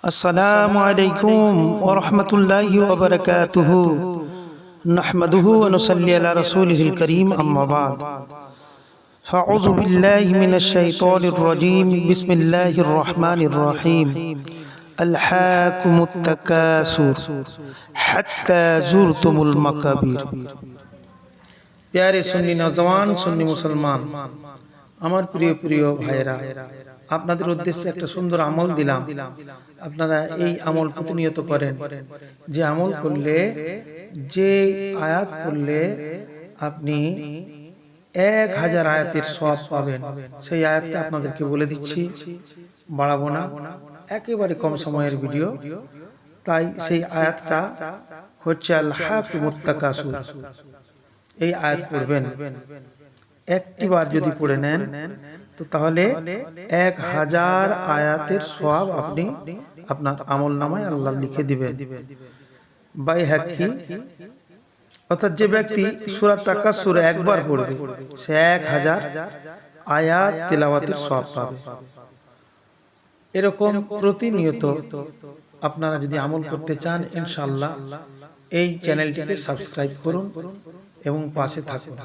अस्सलामु अलैकुम व रहमतुल्लाहि व बरकातुहू नहमदुहु व नुसल्ली अला रसूलिहिल करीम अम्मा बाद फ़अऊज़ु बिल्लाहि मिनश शैतानिर रजीम बिस्मिल्लाहिर रहमानिर रहीम अल्हाकुमुत तकासुर हत्ता ज़ुरतुमुल मकाबिर। प्यारे सुन्नी नौजवान सुन्नी मुसलमान আমার প্রিয় প্রিয় ভাইরা, আপনাদের উদ্দেশ্যে একটা সুন্দর আমল দিলাম। আপনারা এই আমল প্রতিনিয়ত করেন। যে আমল করলে, যে আয়াত পড়লে আপনি 1000 আয়াতের সওয়াব পাবেন, সেই আয়াতটা আপনাদেরকে বলে দিচ্ছি। বাড়াবো না, একেবারে কম সময়ের ভিডিও। তাই সেই আয়াতটা হচ্ছে আল্লাহুম্মা তাকাসুর। এই আয়াত পড়বেন। একটি বার যদি পড়ে নেন তো তাহলে 1000 আয়াতের সওয়াব আপনি আপনার আমল নামায় আল্লাহ লিখে দিবেন। বাইহাকি, অর্থাৎ যে ব্যক্তি সূরা তাকাসুর একবার পড়বে সে 1000 আয়াত তিলাওয়াতের সওয়াব পাবে। এরকম প্রতিনিয়ত আপনারা যদি আমল করতে চান, ইনশাআল্লাহ এই চ্যানেলটিকে সাবস্ক্রাইব করুন এবং পাশে থাকুন।